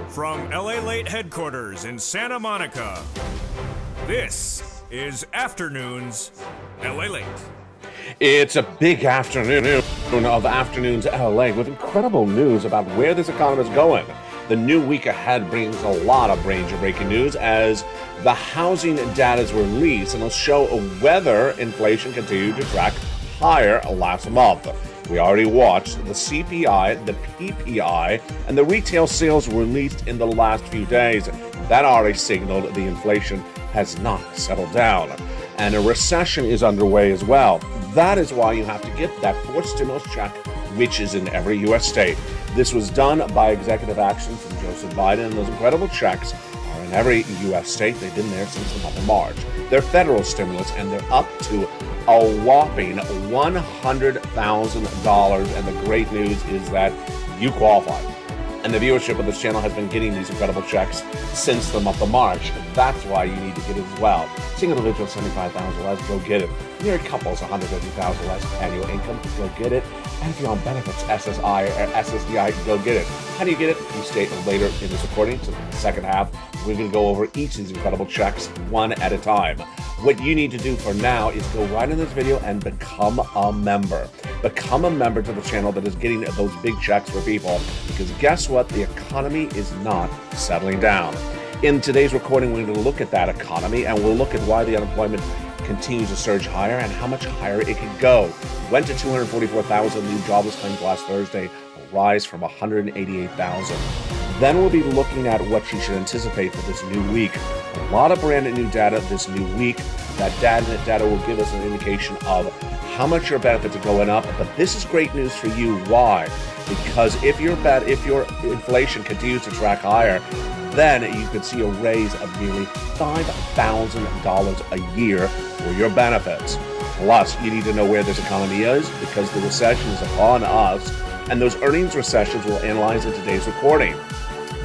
From LALATE headquarters in Santa Monica, this is Afternoons LALATE. It's a big afternoon of Afternoons LA with incredible news about where this economy is going. The new week ahead brings a lot of major breaking news as the housing data is released and will show whether inflation continued to track higher last month. We already watched the CPI, the PPI, and the retail sales released in the last few days. That already signaled the inflation has not settled down. And a recession is underway as well. That is why you have to get that fourth stimulus check, which is in every U.S. state. This was done by executive action from Joseph Biden, and those incredible checks are in every U.S. state. They've been there since the month of March. They're federal stimulus, and they're up to a whopping $100,000. And the great news is that you qualify. And the viewership of this channel has been getting these incredible checks since the month of March. That's why you need to get it as well. Single individual, $75,000 less, go get it. Married couples, $150,000 less annual income, go get it. And if you're on benefits, SSI or SSDI, go get it. How do you get it? You stay later in this recording. So in the second half, we're going to go over each of these incredible checks one at a time. What you need to do for now is go right in this video and become a member. Become a member to the channel that is getting those big checks for people. Because guess what? The economy is not settling down. In today's recording, we're going to look at that economy and we'll look at why the unemployment continues to surge higher and how much higher it could go. Went to 244,000 new jobless claims last Thursday, a rise from 188,000. Then we'll be looking at what you should anticipate for this new week. A lot of brand new data this new week. That data will give us an indication of how much your benefits are going up. But this is great news for you. Why? Because if your inflation continues to track higher, then you could see a raise of nearly $5,000 a year for your benefits. Plus, you need to know where this economy is because the recession is upon us, and those earnings recessions we'll analyze in today's recording.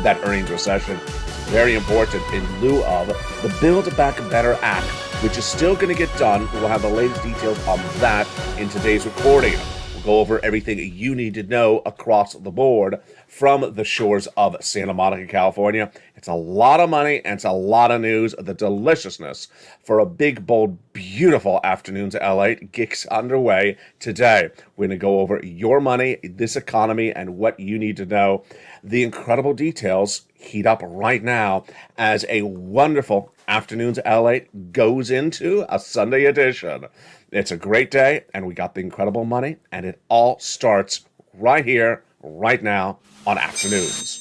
That earnings recession is very important in lieu of the Build Back Better Act, which is still going to get done. We'll have the latest details on that in today's recording. We'll go over everything you need to know across the board from the shores of Santa Monica, California. It's a lot of money and it's a lot of news. The deliciousness for a big, bold, beautiful Afternoons LA gets underway today. We're going to go over your money, this economy, and what you need to know. The incredible details heat up right now as a wonderful Afternoons LA goes into a Sunday edition. It's a great day, and we got the incredible money, and it all starts right here, right now on Afternoons.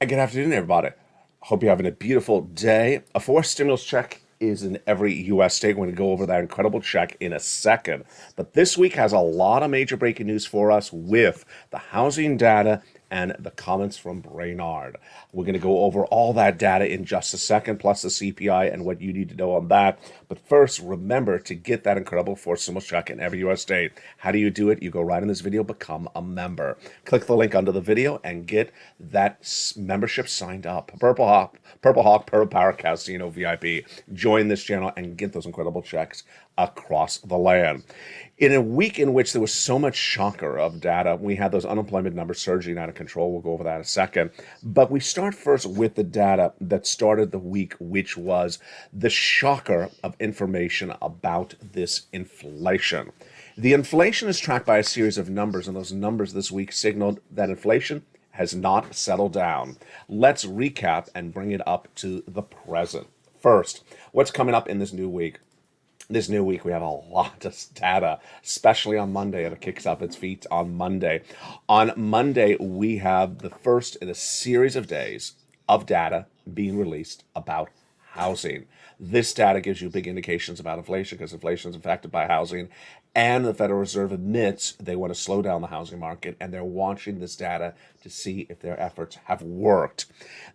Good afternoon, everybody. Hope you're having a beautiful day. A fourth stimulus check is in every U.S. state. We're going to go over that incredible check in a second. But this week has a lot of major breaking news for us with the housing data and the comments from Brainard. We're going to go over all that data in just a second, plus the CPI and what you need to know on that. But first, remember to get that incredible fourth stimulus check in every U.S. state. How do you do it? You go right in this video, become a member. Click the link under the video and get that membership signed up. Purple Hawk, Purple Power Casino VIP. Join this channel and get those incredible checks across the land. In a week in which there was so much shocker of data, we had those unemployment numbers surging out of control. We'll go over that in a second. But we start first with the data that started the week, which was the shocker of information about this inflation. The inflation is tracked by a series of numbers, and those numbers this week signaled that inflation has not settled down. Let's recap and bring it up to the present. First, what's coming up in this new week? This new week, we have a lot of data, especially on Monday. It kicks up its feet on Monday. On Monday, we have the first in a series of days of data being released about housing. This data gives you big indications about inflation because inflation is affected by housing And the Federal Reserve admits they want to slow down the housing market, and they're watching this data to see if their efforts have worked.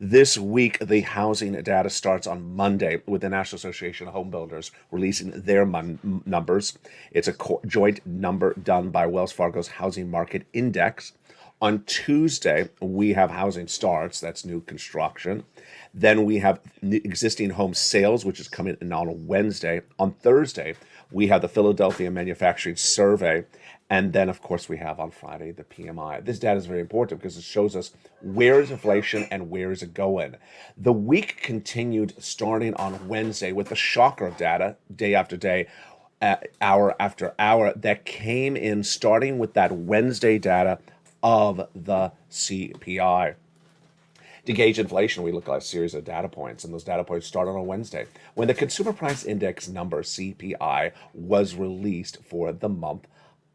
This week, the housing data starts on Monday with the National Association of Home Builders releasing their numbers. It's a joint number done by Wells Fargo's Housing Market Index. On Tuesday, we have housing starts, that's new construction. Then we have existing home sales, which is coming in on Wednesday. On Thursday, we have the Philadelphia Manufacturing Survey. And then, of course, we have on Friday the PMI. This data is very important because it shows us where is inflation and where is it going. The week continued starting on Wednesday with the shocker of data, day after day, hour after hour, that came in starting with that Wednesday data of the CPI. To gauge inflation, we look at a series of data points, and those data points started on Wednesday when the Consumer Price Index number, CPI, was released for the month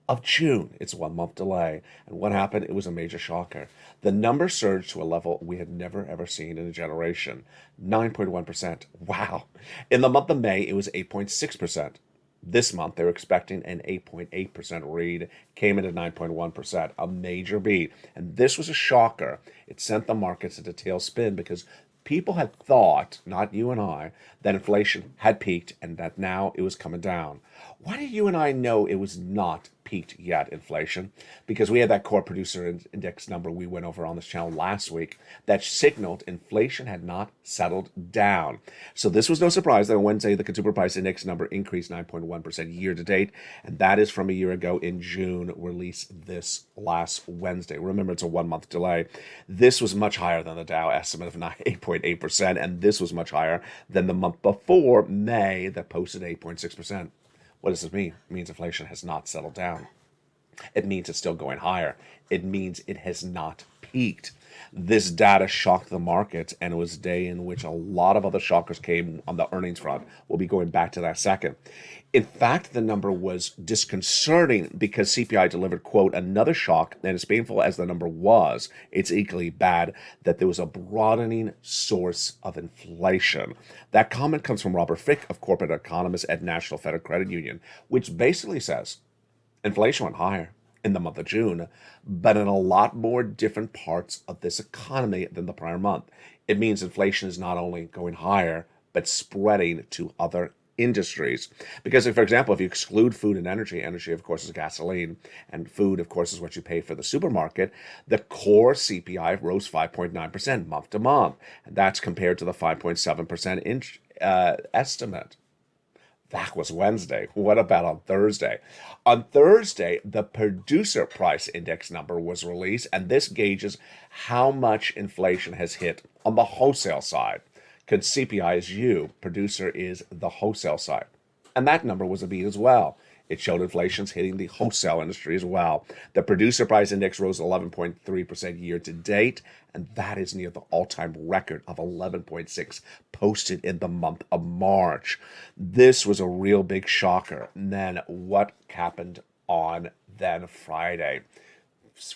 of June. It's a 1 month delay. And what happened? It was a major shocker. The number surged to a level we had never, ever seen in a generation, 9.1%. Wow. In the month of May, it was 8.6%. This month, they were expecting an 8.8% read, came in at 9.1%, a major beat. And this was a shocker. It sent the markets into tailspin because people had thought, not you and I, that inflation had peaked and that now it was coming down. Why did you and I know it was not peaked yet, inflation? Because we had that core producer index number we went over on this channel last week that signaled inflation had not settled down. So this was no surprise that on Wednesday, the consumer price index number increased 9.1% year to date. And that is from a year ago in June, released this last Wednesday. Remember, it's a 1 month delay. This was much higher than the Dow estimate of 8.8%. And this was much higher than the month before, May, that posted 8.6%. What does this mean? It means inflation has not settled down. It means it's still going higher. It means it has not peaked. This data shocked the market, and it was a day in which a lot of other shockers came on the earnings front. We'll be going back to that second. In fact, the number was disconcerting because CPI delivered, quote, another shock, and as painful as the number was, it's equally bad that there was a broadening source of inflation. That comment comes from Robert Fick, of corporate economist at National Federal Credit Union, which basically says inflation went higher in the month of June, but in a lot more different parts of this economy than the prior month. It means inflation is not only going higher, but spreading to other industries. Because, for example, if you exclude food and energy, energy, of course, is gasoline, and food, of course, is what you pay for the supermarket, the core CPI rose 5.9% month to month. And that's compared to the 5.7% estimate. That was Wednesday. What about on Thursday? On Thursday, the producer price index number was released, and this gauges how much inflation has hit on the wholesale side. Because CPI is you, producer is the wholesale side. And that number was a beat as well. It showed inflation's hitting the wholesale industry as well. The producer price index rose 11.3% year to date, and that is near the all-time record of 11.6 posted in the month of March. This was a real big shocker. And then what happened on then Friday?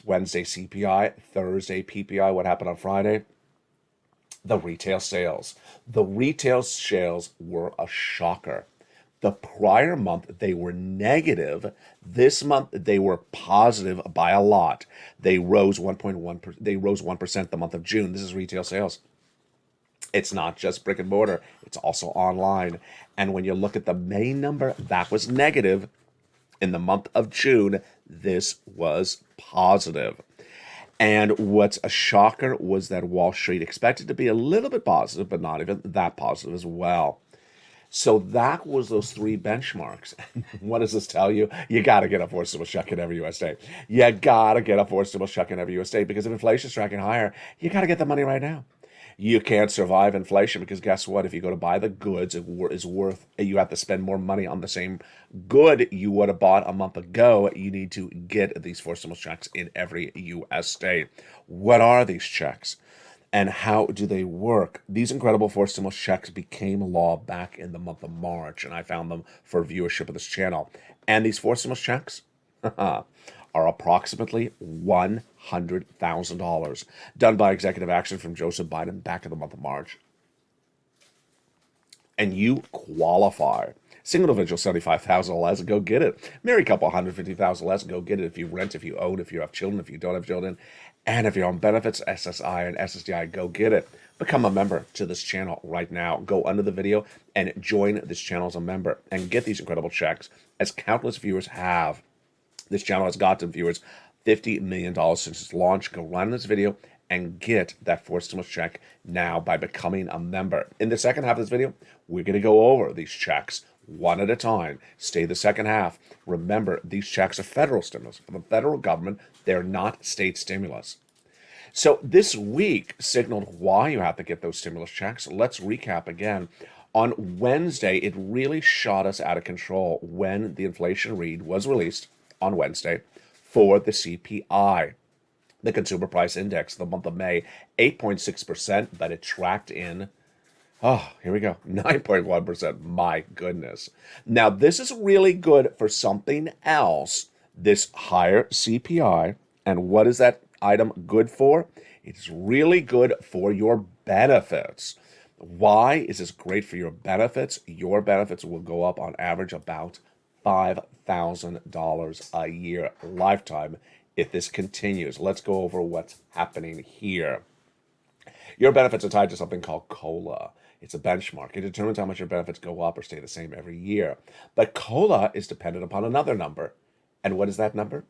Wednesday CPI, Thursday PPI. What happened on Friday? The retail sales. The retail sales were a shocker. The prior month, they were negative. This month, they were positive by a lot. They rose 1.1%. They rose 1% the month of June. This is retail sales. It's not just brick and mortar. It's also online. And when you look at the May number, that was negative. In the month of June, this was positive. And what's a shocker was that Wall Street expected to be a little bit positive, but not even that positive as well. So that was those three benchmarks. What does this tell you? You got to get a forcible check in every U.S. state. You got to get a forcible check in every U.S. state because if inflation's tracking higher, you got to get the money right now. You can't survive inflation because guess what? If you go to buy the goods, you have to spend more money on the same good you would have bought a month ago. You need to get these forcible checks in every U.S. state. What are these checks? And how do they work? These incredible forced stimulus checks became law back in the month of March, and I found them for viewership of this channel. And these forced stimulus checks are approximately $100,000, done by executive action from Joseph Biden back in the month of March. And you qualify. Single individual, 75,000 or less, go get it. Married couple, 150,000 or less, go get it. If you rent, if you own, if you have children, if you don't have children, and if you're on benefits, SSI and SSDI, go get it. Become a member to this channel right now. Go under the video and join this channel as a member and get these incredible checks, as countless viewers have. This channel has gotten viewers $50 million since its launch. Go right in this video and get that fourth stimulus check now by becoming a member. In the second half of this video, we're going to go over these checks one at a time. Stay the second half. Remember, these checks are federal stimulus from the federal government. They're not state stimulus. So this week signaled why you have to get those stimulus checks. Let's recap again. On Wednesday, it really shot us out of control when the inflation read was released on Wednesday for the CPI. The Consumer Price Index, the month of May, 8.6%, but it tracked in, here we go, 9.1%. My goodness. Now, this is really good for something else, this higher CPI. And what is that item good for? It's really good for your benefits. Why is this great for your benefits? Your benefits will go up on average about $5,000 a year, lifetime, if this continues. Let's go over what's happening here. Your benefits are tied to something called COLA. It's a benchmark. It determines how much your benefits go up or stay the same every year. But COLA is dependent upon another number. And what is that number?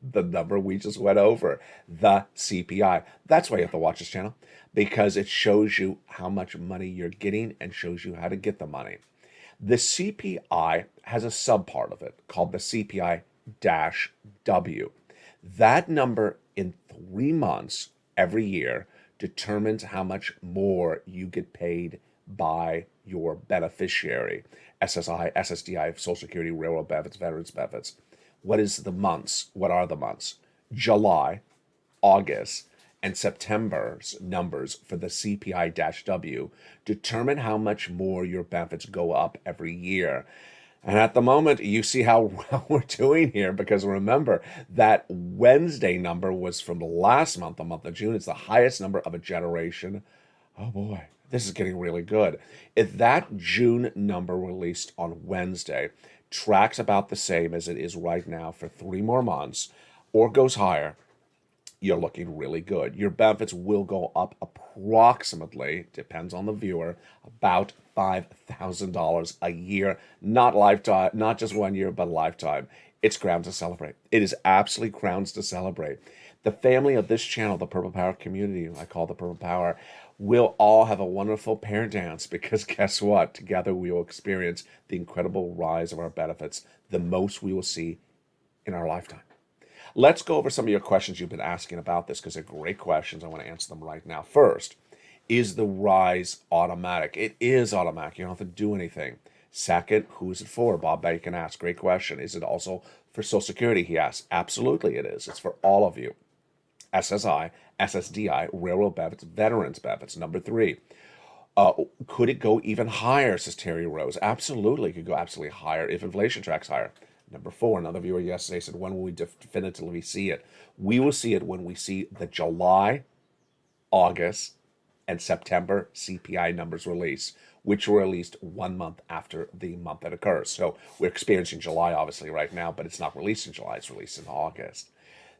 The number we just went over, the CPI. That's why you have to watch this channel, because it shows you how much money you're getting and shows you how to get the money. The CPI has a subpart of it called the CPI-W. That number in 3 months every year determines how much more you get paid by your beneficiary. SSI, SSDI, Social Security, Railroad benefits, Veterans benefits. What is the months? What are the months? July, August, and September's numbers for the CPI-W determine how much more your benefits go up every year. And at the moment, you see how well we're doing here, because remember, that Wednesday number was from last month, the month of June. It's the highest number of a generation. Oh boy, this is getting really good. If that June number released on Wednesday tracks about the same as it is right now for 3 more months, or goes higher, you're looking really good. Your benefits will go up approximately, depends on the viewer, about $5,000 a year, not lifetime, not just 1 year, but lifetime. It's grounds to celebrate. It is absolutely grounds to celebrate. The family of this channel, the Purple Power community, I call the Purple Power, will all have a wonderful pair dance, because guess what? Together we will experience the incredible rise of our benefits, the most we will see in our lifetime. Let's go over some of your questions you've been asking about this, because they're great questions. I want to answer them right now. First, is the rise automatic? It is automatic. You don't have to do anything. Second, who is it for? Bob Bacon asked. Great question. Is it also for Social Security? He asked. Absolutely it is. It's for all of you. SSI, SSDI, Railroad benefits, Veterans benefits. Number 3. Could it go even higher, says Terry Rose? Absolutely. It could go absolutely higher if inflation tracks higher. Number 4, another viewer yesterday said, when will we definitively see it? We will see it when we see the July, August, and September CPI numbers release, which were released 1 month after the month that occurs. So we're experiencing July, obviously, right now, but it's not released in July. It's released in August.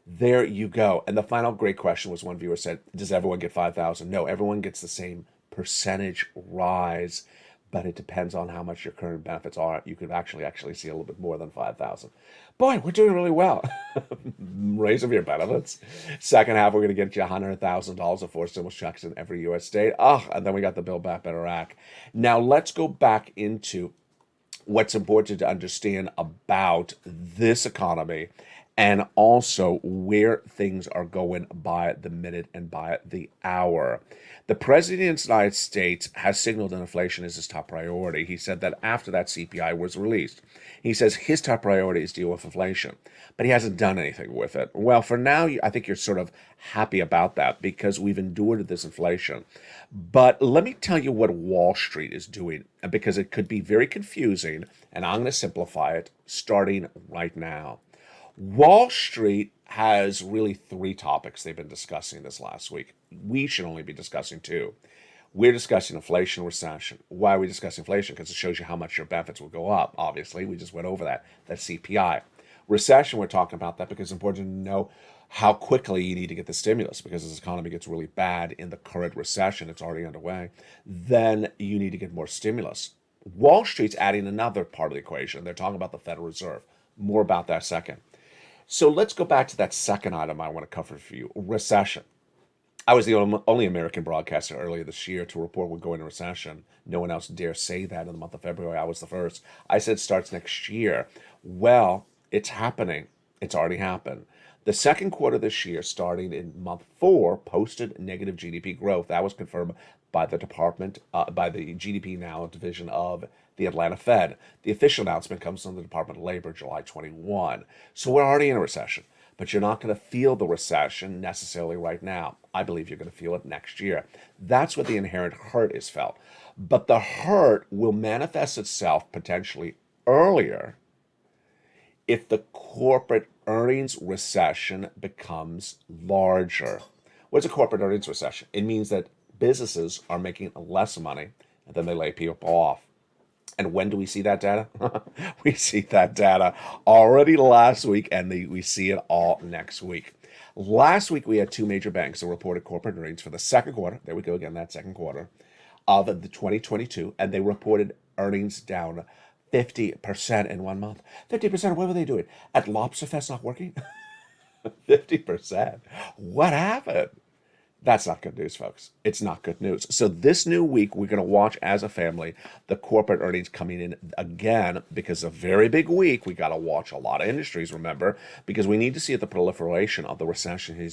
There you go. And the final great question was, one viewer said, does everyone get 5,000? No, everyone gets the same percentage rise, but it depends on how much your current benefits are. You could actually see a little bit more than 5,000. Boy, we're doing really well. Raise of your benefits. Second half, we're going to get you $100,000 of 4 stimulus checks in every U.S. state. And then we got the Build Back Better Act. Now let's go back into what's important to understand about this economy, and also where things are going by the minute and by the hour. The President of the United States has signaled that inflation is his top priority. He said that after that CPI was released. He says his top priority is to deal with inflation, but he hasn't done anything with it. Well, for now, I think you're sort of happy about that, because we've endured this inflation. But let me tell you what Wall Street is doing, because it could be very confusing, and I'm going to simplify it starting right now. Wall Street has really 3 topics they've been discussing this last week. We should only be discussing 2. We're discussing inflation, recession. Why are we discussing inflation? Because it shows you how much your benefits will go up. Obviously, we just went over that. That's CPI. Recession, we're talking about that because it's important to know how quickly you need to get the stimulus, because as the economy gets really bad in the current recession, it's already underway, then you need to get more stimulus. Wall Street's adding another part of the equation. They're talking about the Federal Reserve. More about that second. So let's go back to that second item I want to cover for you, recession. I was the only American broadcaster earlier this year to report we're going into recession. No one else dare say that in the month of February. I was the first. I said it starts next year. Well, it's happening. It's already happened. The second quarter this year, starting in month 4, posted negative GDP growth. That was confirmed by the by the GDP Now division of the Atlanta Fed. The official announcement comes from the Department of Labor, July 21. So we're already in a recession, but you're not going to feel the recession necessarily right now. I believe you're going to feel it next year. That's what the inherent hurt is felt. But the hurt will manifest itself potentially earlier if the corporate earnings recession becomes larger. What's a corporate earnings recession? It means that businesses are making less money and then they lay people off. And when do we see that data? We see that data already last week, and we see it all next week. Last week, we had 2 major banks that reported corporate earnings for the second quarter. There we go again, that second quarter of the 2022, and they reported earnings down 50% in 1 month. 50%, what were they doing? At Lobster Fest not working? 50%. What happened? That's not good news, folks. It's not good news. So this new week, we're going to watch as a family the corporate earnings coming in again, because a very big week. We got to watch a lot of industries, remember, because we need to see the proliferation of the recession,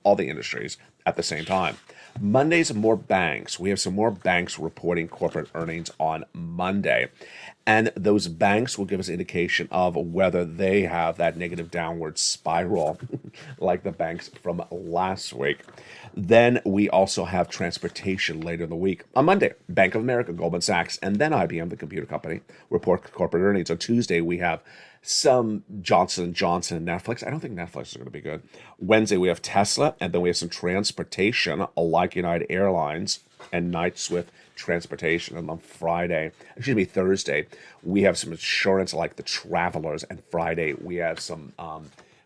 all the industries at the same time. Monday's more banks. We have some more banks reporting corporate earnings on Monday. And those banks will give us indication of whether they have that negative downward spiral like the banks from last week. Then we also have transportation later in the week. On Monday, Bank of America, Goldman Sachs, and then IBM, the computer company, report corporate earnings. On Tuesday, we have some Johnson & Johnson and Netflix. I don't think Netflix is going to be good. Wednesday, we have Tesla, and then we have some transportation, like United Airlines and Knight-Swift Transportation. And on Thursday, we have some insurance like the Travelers, and Friday we have some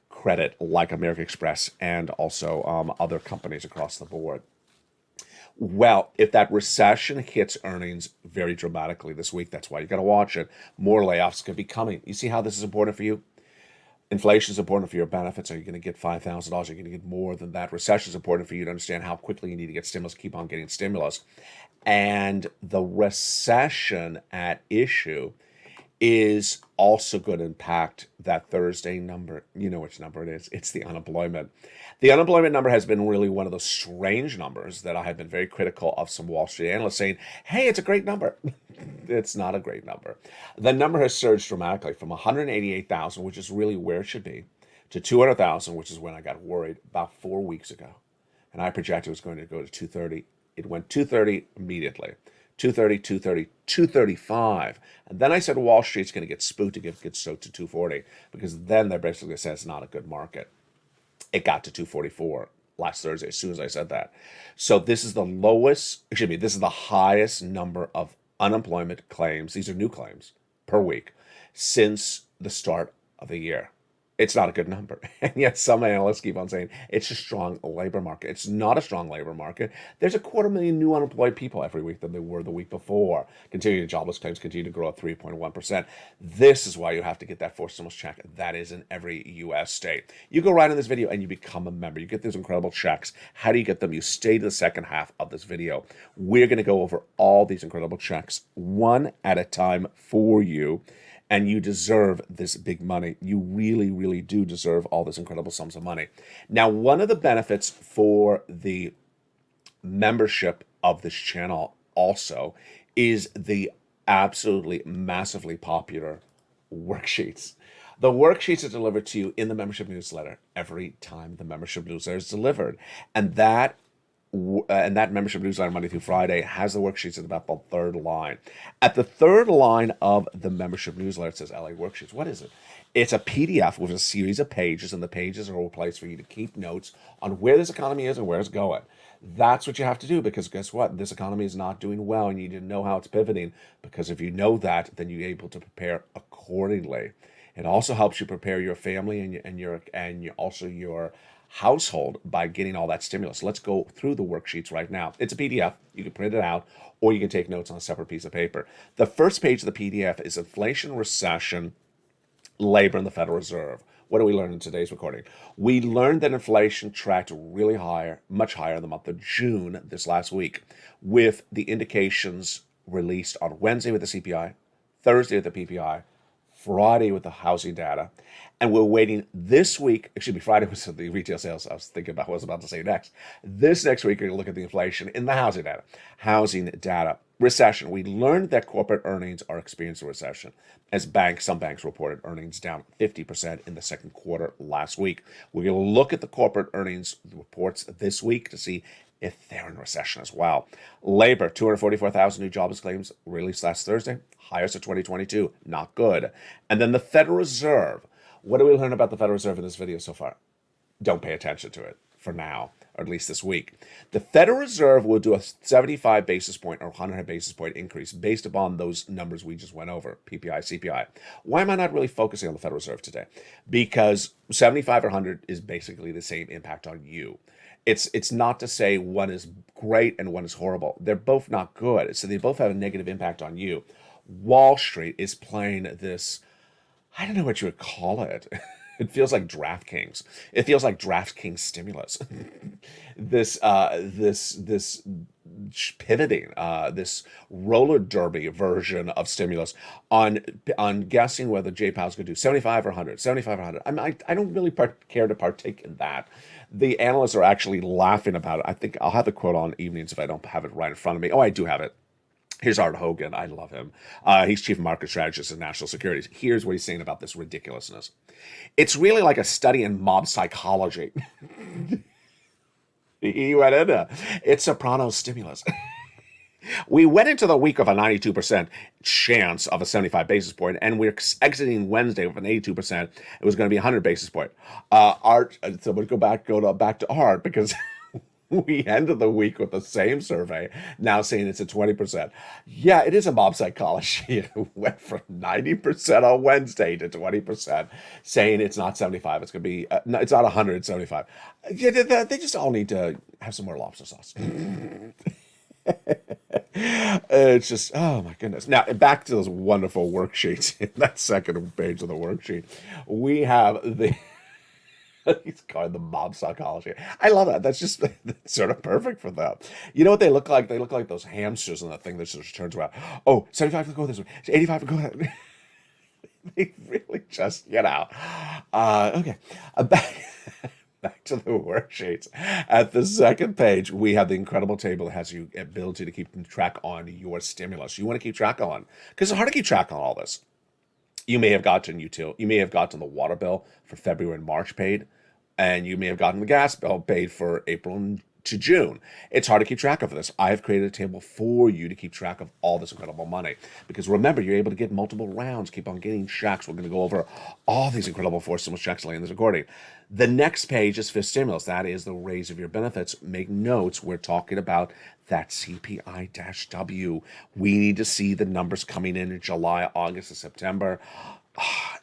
credit like American Express and also other companies across the board. Well, if that recession hits earnings very dramatically this week, that's why you got to watch it. More layoffs could be coming. You see how this is important for you? Inflation is important for your benefits. Are you going to get $5,000? Are you going to get more than that? Recession is important for you to understand how quickly you need to get stimulus, keep on getting stimulus. And the recession at issue is also going to impact that Thursday number. You know which number it is. It's the unemployment. The unemployment number has been really one of those strange numbers that I have been very critical of some Wall Street analysts saying, hey, it's a great number. It's not a great number. The number has surged dramatically from 188,000, which is really where it should be, to 200,000, which is when I got worried about 4 weeks ago. And I projected it was going to go to 230. It went 230 immediately. 230, 230, 235. And then I said Wall Street's going to get spooked to get soaked to 240, because then they basically said it's not a good market. It got to 244 last Thursday as soon as I said that. So this is this is the highest number of unemployment claims. These are new claims per week since the start of the year. It's not a good number. And yet some analysts keep on saying it's a strong labor market. It's not a strong labor market. There's 250,000 new unemployed people every week than there were the week before. Continuing jobless claims continue to grow at 3.1%. This is why you have to get that forced stimulus check. That is in every U.S. state. You go right in this video and you become a member. You get these incredible checks. How do you get them? You stay to the second half of this video. We're going to go over all these incredible checks one at a time for you. And you deserve this big money. You really, really do deserve all this incredible sums of money. Now, one of the benefits for the membership of this channel also is the absolutely massively popular worksheets. The worksheets are delivered to you in the membership newsletter every time the membership newsletter is delivered. And that membership newsletter Monday through Friday has the worksheets at about the third line. At the third line of the membership newsletter, it says LA Worksheets. What is it? It's a PDF with a series of pages, and the pages are a place for you to keep notes on where this economy is and where it's going. That's what you have to do, because guess what? This economy is not doing well, and you need to know how it's pivoting, because if you know that, then you're able to prepare accordingly. It also helps you prepare your family and also your household by getting all that stimulus. Let's go through the worksheets right now. It's a PDF. You can print it out, or you can take notes on a separate piece of paper. The first page of the PDF is inflation, recession, labor, and the Federal Reserve. What do we learn in today's recording? We learned that inflation tracked really higher, much higher in the month of June this last week, with the indications released on Wednesday with the CPI, Thursday with the PPI, Friday with the housing data, and we're waiting this week. Excuse me, Friday was the retail sales. I was thinking about what I was about to say next. This next week, we're going to look at the inflation in the housing data. Housing data. Recession. We learned that corporate earnings are experiencing a recession, as some banks reported earnings down 50% in the second quarter last week. We're going to look at the corporate earnings reports this week to see if they're in recession as well. Labor, 244,000 new jobless claims released last Thursday, highest of 2022, not good. And then the Federal Reserve. What do we learn about the Federal Reserve in this video so far? Don't pay attention to it for now, or at least this week. The Federal Reserve will do a 75 basis point or 100 basis point increase based upon those numbers we just went over, PPI, CPI. Why am I not really focusing on the Federal Reserve today? Because 75 or 100 is basically the same impact on you. It's not to say one is great and one is horrible. They're both not good, so they both have a negative impact on you. Wall Street is playing this, I don't know what you would call it. It feels like DraftKings. It feels like DraftKings stimulus. this pivoting, this roller derby version of stimulus on guessing whether Jay Powell's going to do 75 or 100, 75 or 100. I don't really care to partake in that. The analysts are actually laughing about it. I think I'll have the quote on evenings if I don't have it right in front of me. Oh, I do have it. Here's Art Hogan. I love him. He's chief market strategist at National Securities. Here's what he's saying about this ridiculousness. It's really like a study in mob psychology. He went into it's Sopranos stimulus. We went into the week of a 92% chance of a 75 basis point, and we're exiting Wednesday with an 82%. It was going to be 100 basis point. Art, so we'll go back to Art, because we ended the week with the same survey, now saying it's at 20%. Yeah, it is a mob psychology. It went from 90% on Wednesday to 20%, saying it's not 75. It's going to be, no, it's not 100, it's 75. Yeah, they just all need to have some more lobster sauce. It's just, oh my goodness. Now, back to those wonderful worksheets. In that second page of the worksheet, we have the... He's called the mob psychology. I love that. That's just that's sort of perfect for them. You know what they look like? They look like those hamsters in that thing that just turns around. Oh, 75 will go this way. 85 will go that way. They really just, okay. Back to the worksheets. At the second page, we have the incredible table that has you ability to keep track on your stimulus. You want to keep track on, because it's hard to keep track on all this. You may have gotten the water bill for February and March paid, and you may have gotten the gas bill paid for April to June. It's hard to keep track of this. I have created a table for you to keep track of all this incredible money, because remember, you're able to get multiple rounds, keep on getting checks. We're going to go over all these incredible forced stimulus checks later in this recording. The next page is fifth stimulus. That is the raise of your benefits. Make notes. We're talking about that CPI-W. We need to see the numbers coming in July, August, and September.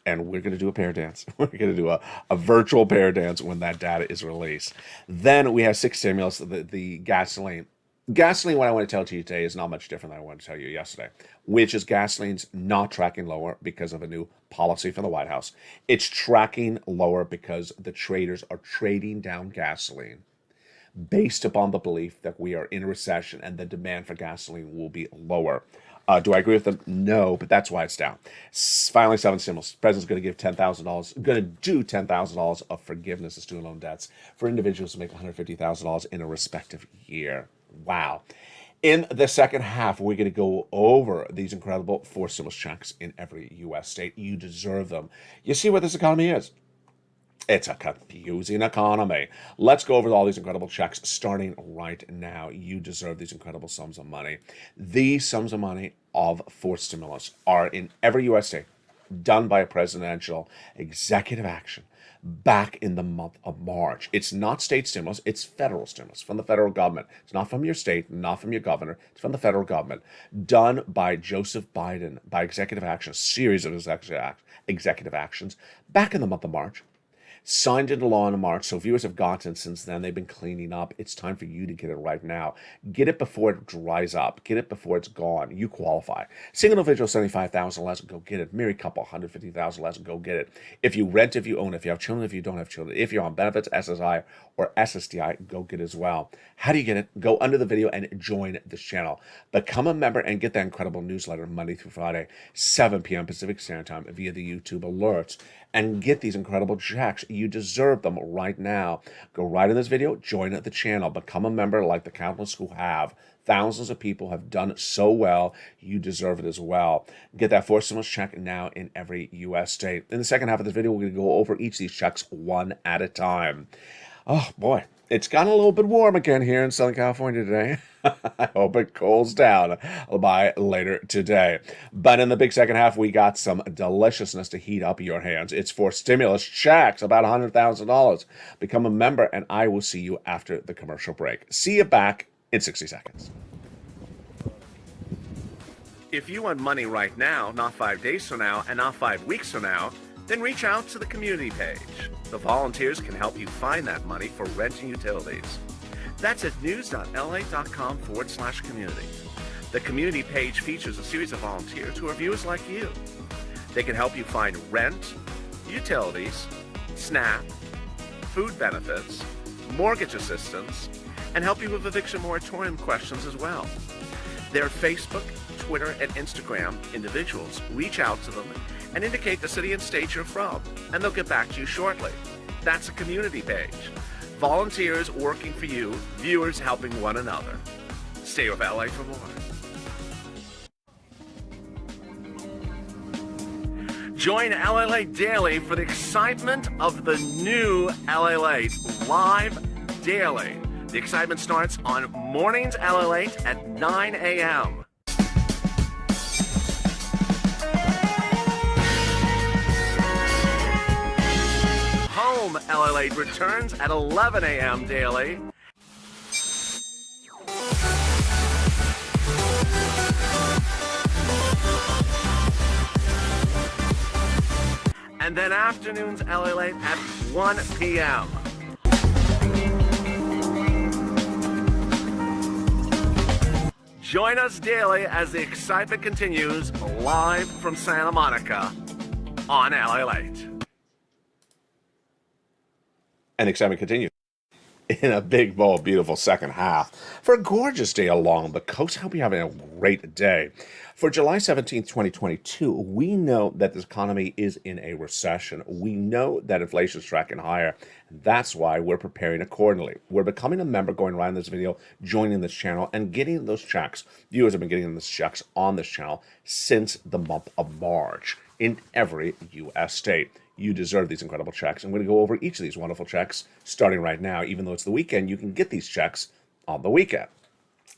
And we're going to do a pair dance. We're going to do a virtual pair dance when that data is released. Then we have sixth stimulus, the gasoline. Gasoline, what I want to tell to you today is not much different than I wanted to tell you yesterday, which is gasoline's not tracking lower because of a new policy from the White House. It's tracking lower because the traders are trading down gasoline based upon the belief that we are in a recession and the demand for gasoline will be lower. Do I agree with them? No, but that's why it's down. Finally, seventh stimulus. The president's going to give $10,000, going to do $10,000 of forgiveness of student loan debts for individuals who make $150,000 in a respective year. Wow. In the second half, we're going to go over these incredible forced stimulus checks in every U.S. state. You deserve them. You see what this economy is? It's a confusing economy. Let's go over all these incredible checks starting right now. You deserve these incredible sums of money. These sums of money of forced stimulus are in every U.S. state. done by a presidential executive action back in the month of March. It's not state stimulus, it's federal stimulus from the federal government. It's not from your state, not from your governor, it's from the federal government. Done by Joseph Biden by executive action, a series of executive actions back in the month of March. Signed into law in March, so viewers have gotten since then. They've been cleaning up. It's time for you to get it right now. Get it before it dries up. Get it before it's gone. You qualify. Single individual, 75,000 less, go get it. Married couple, 150,000 less, go get it. If you rent, if you own, if you have children, if you don't have children, if you're on benefits, SSI or SSDI, go get it as well. How do you get it? Go under the video and join this channel. Become a member and get that incredible newsletter Monday through Friday, 7 p.m. Pacific Standard Time via the YouTube alerts. And get these incredible checks. You deserve them right now. Go right in this video, join the channel, become a member like the countless who have. Thousands of people have done so well. You deserve it as well. Get that 4 stimulus check now in every U.S. state. In the second half of this video, we're going to go over each of these checks one at a time. Oh, boy. It's gotten a little bit warm again here in Southern California today. I hope it cools down by later today. But in the big second half, we got some deliciousness to heat up your hands. It's for stimulus checks, about $100,000. Become a member, and I will see you after the commercial break. See you back in 60 seconds. If you want money right now, not 5 days from now, and not 5 weeks from now, then reach out to the community page. The volunteers can help you find that money for rent and utilities. That's at news.lalate.com/community. The community page features a series of volunteers who are viewers like you. They can help you find rent, utilities, SNAP, food benefits, mortgage assistance, and help you with eviction moratorium questions as well. Their Facebook, Twitter, and Instagram individuals reach out to them and indicate the city and state you're from, and they'll get back to you shortly. That's a community page. Volunteers working for you, viewers helping one another. Stay with LA for more. Join LALATE Daily for the excitement of the new LALATE live daily. The excitement starts on mornings LALATE at 9 a.m. Home LALATE returns at 11 a.m. daily. And then afternoons LALATE at 1 p.m. Join us daily as the excitement continues live from Santa Monica on LALATE. And the excitement continues in a big, bold, beautiful second half for a gorgeous day along the coast. I hope you're having a great day. For July 17th, 2022, we know that the economy is in a recession. We know that inflation is tracking higher. That's why we're preparing accordingly. We're becoming a member, going right in this video, joining this channel, and getting those checks. Viewers have been getting those checks on this channel since the month of March in every U.S. state. You deserve these incredible checks. I'm going to go over each of these wonderful checks starting right now. Even though it's the weekend, you can get these checks on the weekend.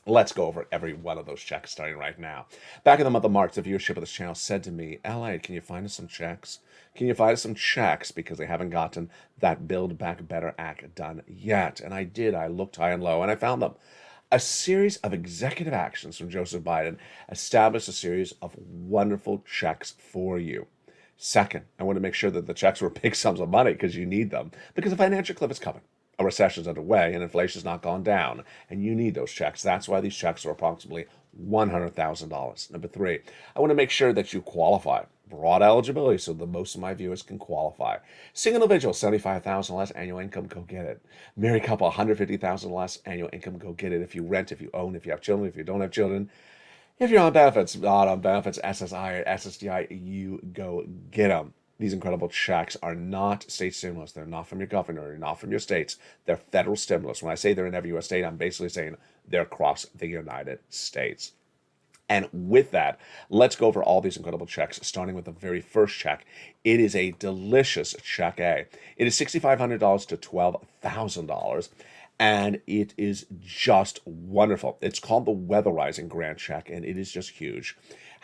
Let's go over every one of those checks starting right now. Back in the month of March, the viewership of this channel said to me, LA, can you find us some checks? Can you find us some checks? Because they haven't gotten that Build Back Better Act done yet. And I did. I looked high and low and I found them. A series of executive actions from Joseph Biden established a series of wonderful checks for you. Second, I want to make sure that the checks were big sums of money because you need them. Because the financial cliff is coming. A recession is underway and inflation's not gone down. And you need those checks. That's why these checks are approximately $100,000. Number three, I want to make sure that you qualify. Broad eligibility so that most of my viewers can qualify. Single individual, $75,000 less annual income, go get it. Married couple, $150,000 less annual income, go get it. If you rent, if you own, if you have children, if you don't have children, if you're on benefits, not on benefits, SSI or SSDI, you go get them. These incredible checks are not state stimulus. They're not from your governor. They're not from your states. They're federal stimulus. When I say they're in every U.S. state, I'm basically saying they're across the United States. And with that, let's go over all these incredible checks, starting with the very first check. It is a delicious check A. It is $6,500 to $12,000. And it is just wonderful. It's called the Weatherizing Grant Check, and it is just huge.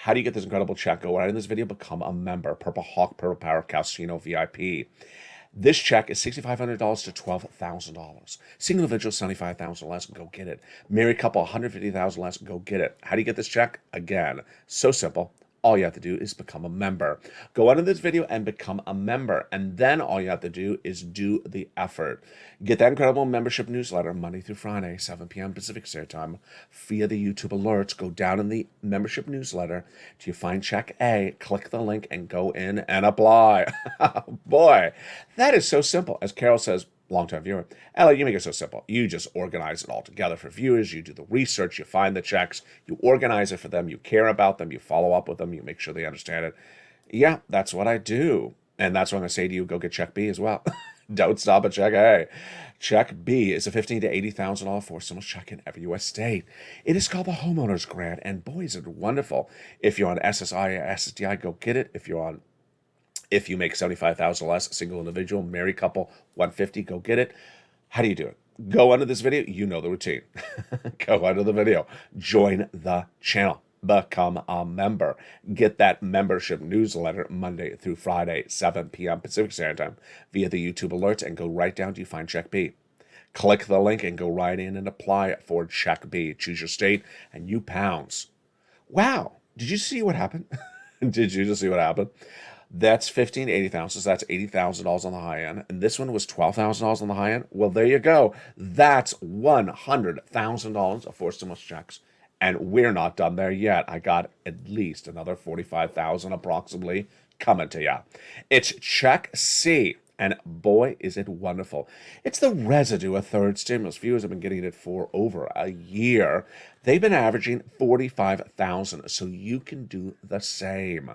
How do you get this incredible check? Go right in this video, become a member. Purple Hawk, Purple Power, Casino VIP. This check is $6,500 to $12,000. Single individual, $75,000 less, go get it. Married couple, $150,000 less, go get it. How do you get this check? Again, so simple. All you have to do is become a member. Go under this video and become a member. And then all you have to do is do the effort. Get that incredible membership newsletter Monday through Friday, 7 p.m. Pacific Standard Time via the YouTube alerts. Go down in the membership newsletter till you find check A, click the link and go in and apply. Boy, that is so simple. As Carol says, longtime viewer, Ella, you make it so simple. You just organize it all together for viewers. You do the research, you find the checks, you organize it for them, you care about them, you follow up with them, you make sure they understand it. Yeah, that's what I do. And that's what I'm going to say to you, go get check B as well. Don't stop at check A. Check B is a $15,000 to $80,000 forced stimulus check in every U.S. state. It is called the Homeowners Grant, and boy, is it wonderful. If you're on SSI or SSDI, go get it. If you make $75,000 less, single individual, married couple, $150, go get it. How do you do it? Go under this video. You know the routine. Go under the video. Join the channel. Become a member. Get that membership newsletter Monday through Friday, 7 p.m. Pacific Standard Time via the YouTube alerts, and go right down to you find check B. Click the link and go right in and apply for check B. Choose your state and you pounds. Wow. Did you see what happened? Did you just see what happened? That's $15,000 to $80,000, so that's $80,000 on the high end. And this one was $12,000 on the high end. Well, there you go. That's $100,000 of forced stimulus checks. And we're not done there yet. I got at least another $45,000 approximately coming to you. It's check C. And boy, is it wonderful. It's the residue of third stimulus. Viewers have been getting it for over a year. They've been averaging $45,000, so you can do the same.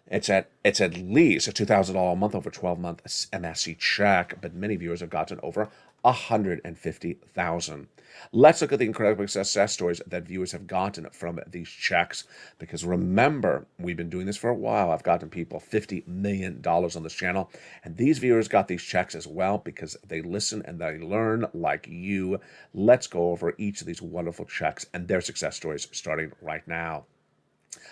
It's at least a $2,000 a month over 12-month MSC check, but many viewers have gotten over $150,000. Let's look at the incredible success stories that viewers have gotten from these checks, because remember, we've been doing this for a while. I've gotten people $50 million on this channel, and these viewers got these checks as well because they listen and they learn like you. Let's go over each of these wonderful checks and their success stories starting right now.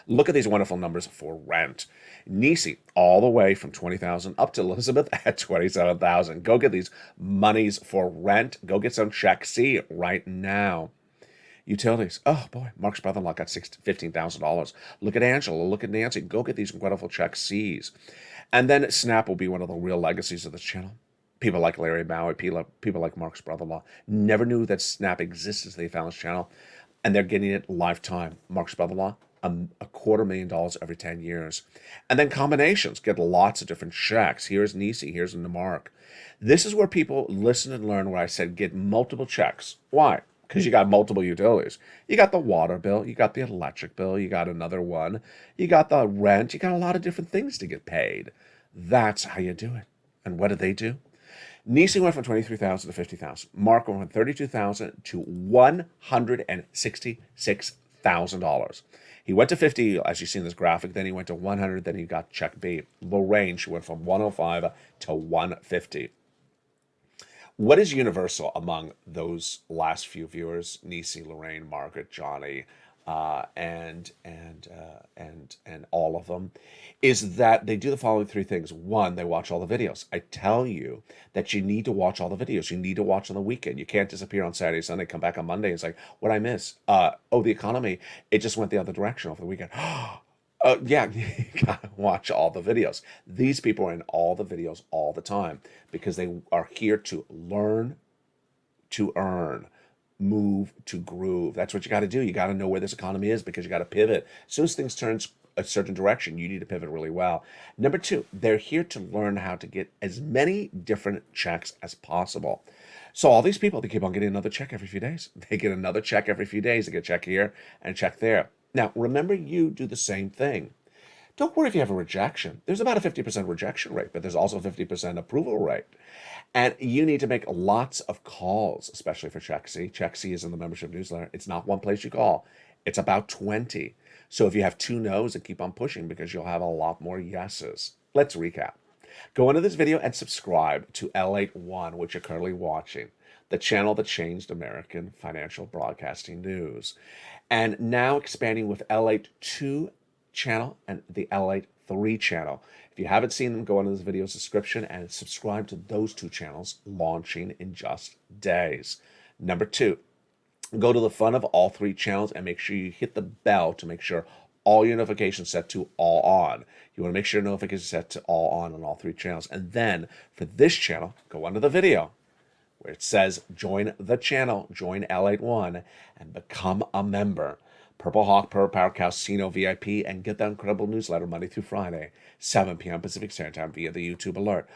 Look at these wonderful numbers for rent. Nisi, all the way from $20,000 up to Elizabeth at $27,000. Go get these monies for rent. Go get some check C right now. Utilities. Oh, boy. Mark's brother-in-law got $15,000. Look at Angela. Look at Nancy. Go get these wonderful check Cs. And then Snap will be one of the real legacies of this channel. People like Larry Bowie, people like Mark's brother-in-law, never knew that Snap existed until they found this channel, and they're getting it lifetime. Mark's brother-in-law, $250,000 every 10 years. And then combinations, get lots of different checks. Here's Nisi, here's Mark. This is where people listen and learn where I said get multiple checks. Why? Because you got multiple utilities. You got the water bill, you got the electric bill, you got another one, you got the rent, you got a lot of different things to get paid. That's how you do it. And what did they do? Nisi went from $23,000 to $50,000. Mark went from $32,000 to $166,000. He went to 50, as you see in this graphic, then he went to 100, then he got check B. Lorraine, she went from 105 to 150. What is universal among those last few viewers, Nisi, Lorraine, Margaret, Johnny, and all of them, is that they do the following three things. One, they watch all the videos. I tell you that you need to watch all the videos. You need to watch on the weekend. You can't disappear on Saturday, Sunday, come back on Monday. It's like, what I miss? The economy, it just went the other direction over the weekend. Yeah, you gotta watch all the videos. These people are in all the videos all the time because they are here to learn, to earn, move, to groove. That's what you got to do. You got to know where this economy is because you got to pivot. As soon as things turn a certain direction, you need to pivot really well. Number two, they're here to learn how to get as many different checks as possible. So all these people, they keep on getting another check every few days. They get another check every few days. They get a check here and a check there. Now, remember, you do the same thing. Don't worry if you have a rejection. There's about a 50% rejection rate, but there's also a 50% approval rate. And you need to make lots of calls, especially for Check C. Check C is in the membership newsletter. It's not one place you call. It's about 20. So if you have 2 no's, then keep on pushing because you'll have a lot more yeses. Let's recap. Go into this video and subscribe to LALATE 1, which you're currently watching, the channel that changed American financial broadcasting news. And now expanding with LALATE 2, channel and the LALATE 3 channel. If you haven't seen them, go into this video's description and subscribe to those two channels, launching in just days. Number 2, go to the front of all 3 channels and make sure you hit the bell to make sure all your notifications set to all on. You want to make sure notifications set to all on all 3 channels. And then for this channel, go under the video where it says join the channel, join LALATE 1, and become a member. Purple Hawk, Purple Power Casino VIP, and get that incredible newsletter Monday through Friday, 7 p.m. Pacific Standard Time via the YouTube alert.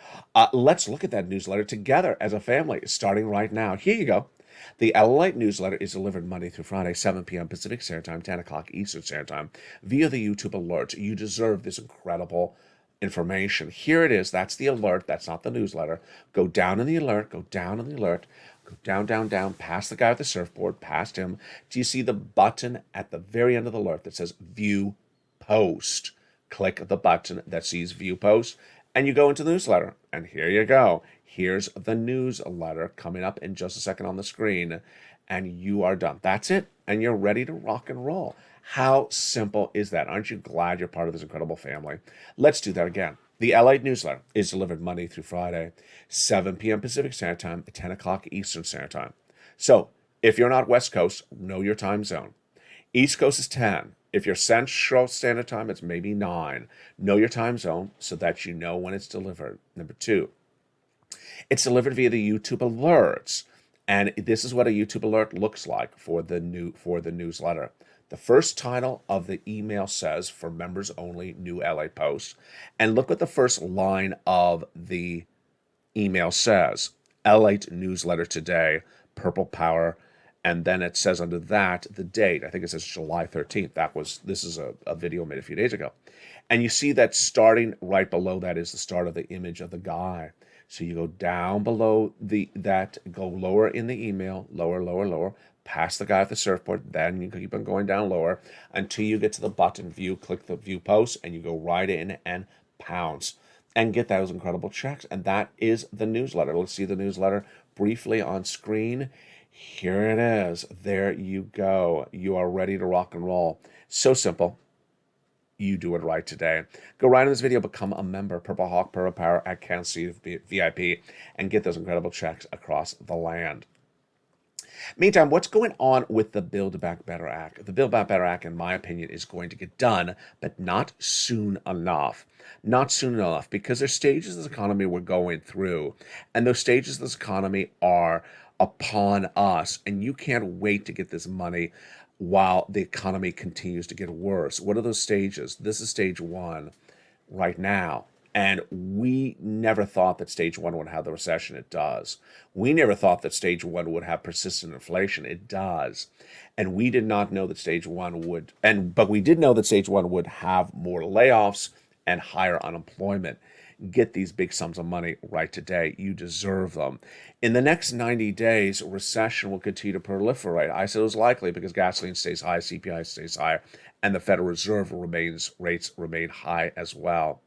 Let's look at that newsletter together as a family, starting right now. Here you go. The LALATE newsletter is delivered Monday through Friday, 7 p.m. Pacific Standard Time, 10 o'clock Eastern Standard Time, via the YouTube alert. You deserve this incredible information. Here it is. That's the alert. That's not the newsletter. Go down in the alert. Go down in the alert. Go down, down, down, past the guy with the surfboard, past him. Do you see the button at the very end of the alert that says View Post? Click the button that says View Post, and you go into the newsletter. And here you go. Here's the newsletter coming up in just a second on the screen, and you are done. That's it, and you're ready to rock and roll. How simple is that? Aren't you glad you're part of this incredible family? Let's do that again. The LALATE newsletter is delivered Monday through Friday, 7 p.m. Pacific Standard Time, 10 o'clock Eastern Standard Time. So if you're not West Coast, know your time zone. East Coast is 10. If you're Central Standard Time, it's maybe 9. Know your time zone so that you know when it's delivered. Number 2, it's delivered via the YouTube alerts. And this is what a YouTube alert looks like for the newsletter. The first title of the email says, for members only, new LA post. And look what the first line of the email says. LALATE newsletter today, Purple Power. And then it says under that, the date. I think it says July 13th. This is a video made a few days ago. And you see that starting right below that is the start of the image of the guy. So you go down below go lower in the email, lower, lower, lower, past the guy with the surfboard, then you keep on going down lower until you get to the button View, click the View Post, and you go right in and pounce and get those incredible checks. And that is the newsletter. Let's see the newsletter briefly on screen. Here it is. There you go. You are ready to rock and roll. So simple. You do it right today. Go right in this video, become a member, Purple Hawk, Purple Power at Casino VIP, and get those incredible checks across the land. Meantime, what's going on with the Build Back Better Act? The Build Back Better Act, in my opinion, is going to get done, but not soon enough. Not soon enough, because there's stages of this economy we're going through, and those stages of this economy are upon us, and you can't wait to get this money while the economy continues to get worse. What are those stages? This is stage 1 right now. And we never thought that stage 1 would have the recession. It does. We never thought that stage 1 would have persistent inflation. It does. And we did not know that stage 1 would, but we did know that stage 1 would have more layoffs and higher unemployment. Get these big sums of money right today. You deserve them. In the next 90 days, recession will continue to proliferate. I said it was likely because gasoline stays high, CPI stays higher, and the Federal Reserve rates remain high as well.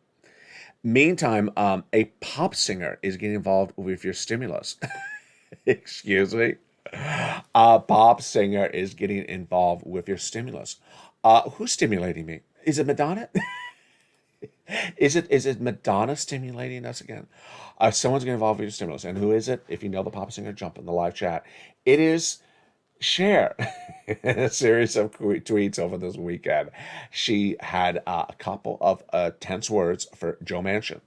Meantime, a pop singer is getting involved with your stimulus. Excuse me. A pop singer is getting involved with your stimulus. Who's stimulating me? Is it Madonna? Is it Madonna stimulating us again? Someone's getting involved with your stimulus. And who is it? If you know the pop singer, jump in the live chat. It is Cher. In a series of tweets over this weekend, she had a couple of tense words for Joe Manchin,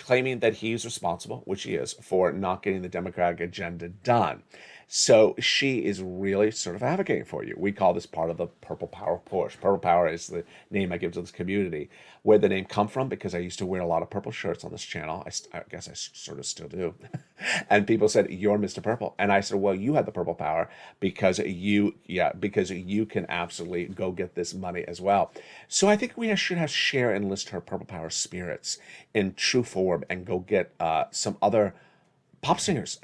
claiming that he's responsible, which he is, for not getting the Democratic agenda done. So she is really sort of advocating for you. We call this part of the Purple Power push. Purple Power is the name I give to this community. Where the name come from, because I used to wear a lot of purple shirts on this channel. I guess I sort of still do. And people said, you're Mr. Purple. And I said, well, you had the purple power because you can absolutely go get this money as well. So I think we should have Cher enlist her purple power spirits in true form and go get some other pop singers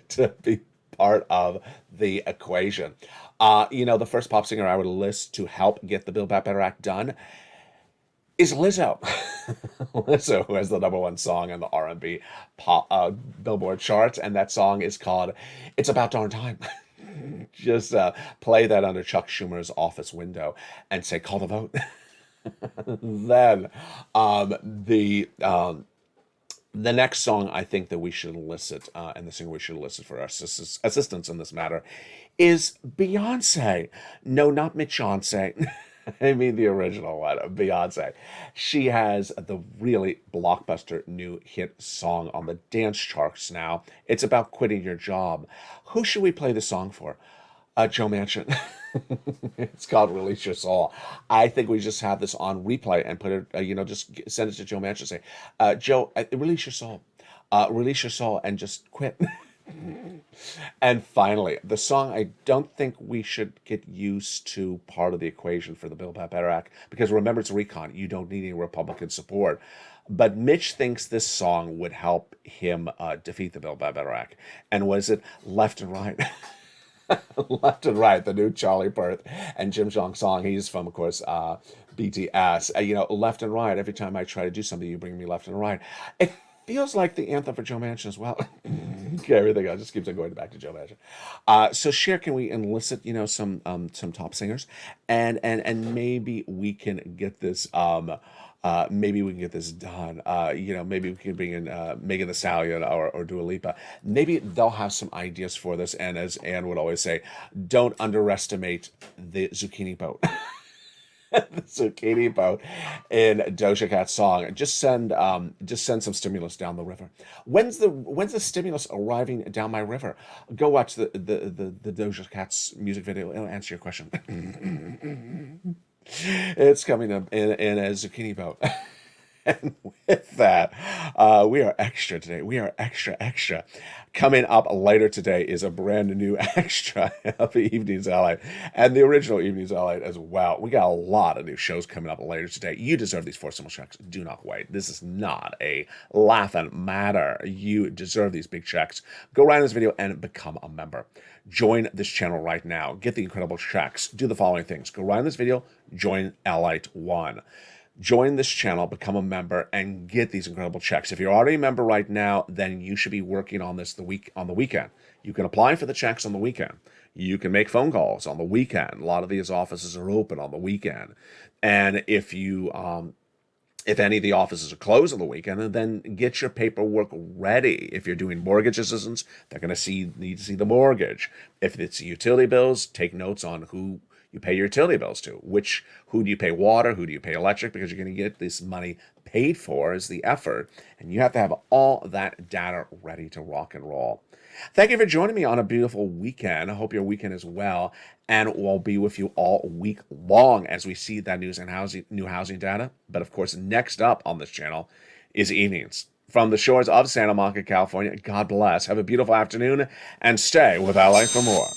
to be part of the equation. The first pop singer I would list to help get the Build Back Better Act done is Lizzo. Lizzo, who has the #1 song on the R&B pop Billboard charts, and that song is called "It's About Darn Time." Just play that under Chuck Schumer's office window and say, "Call the vote." Then the next song I think that we should elicit, and the singer we should elicit for our assistance in this matter, is Beyonce. No, not Mitchonce. I mean the original one, Beyonce. She has the really blockbuster new hit song on the dance charts now. It's about quitting your job. Who should we play the song for? Joe Manchin. It's called Release Your Soul. I think we just have this on replay and put it, just send it to Joe Manchin and say, Joe, release your soul. Release your soul and just quit. And finally, the song I don't think we should get used to part of the equation for the Build Back Better Act, because remember, it's recon. You don't need any Republican support. But Mitch thinks this song would help him defeat the Build Back Better Act. And was it Left and Right? Left and Right, the new Charlie Puth and Jim Jong song. He's from, of course, BTS. Left and Right. Every time I try to do something, you bring me left and right. It feels like the anthem for Joe Manchin as well. Okay, everything else just keeps on going back to Joe Manchin. So, Cher, can we enlicit, some top singers, and maybe we can get this. Maybe we can get this done. Maybe we can bring in Megan Thee Stallion or Dua Lipa. Maybe they'll have some ideas for this. And as Anne would always say, don't underestimate the zucchini boat. The zucchini boat in Doja Cat's song. Just send some stimulus down the river. When's the stimulus arriving down my river? Go watch the Doja Cat's music video. It'll answer your question. It's coming up in a zucchini boat. And with that, we are extra today. We are extra. Coming up later today is a brand new extra of the Evenings LA and the original Evenings LA as well. We got a lot of new shows coming up later today. You deserve these 4 simple checks. Do not wait. This is not a laughing matter. You deserve these big checks. Go right in this video and become a member. Join this channel right now. Get the incredible checks. Do the following things. Go right in this video. Join LALATE 1. Join this channel, become a member, and get these incredible checks. If you're already a member right now, then you should be working on this on the weekend. You can apply for the checks on the weekend. You can make phone calls on the weekend. A lot of these offices are open on the weekend. And if any of the offices are closed on the weekend, then get your paperwork ready. If you're doing mortgage assistance, they're going to need to see the mortgage. If it's utility bills, take notes on who you pay your utility bills to. Who do you pay water? Who do you pay electric? Because you're going to get this money paid for as the effort. And you have to have all that data ready to rock and roll. Thank you for joining me on a beautiful weekend. I hope your weekend is well. And we'll be with you all week long as we see that new housing data. But of course, next up on this channel is Evenings. From the shores of Santa Monica, California, God bless. Have a beautiful afternoon and stay with LA for more.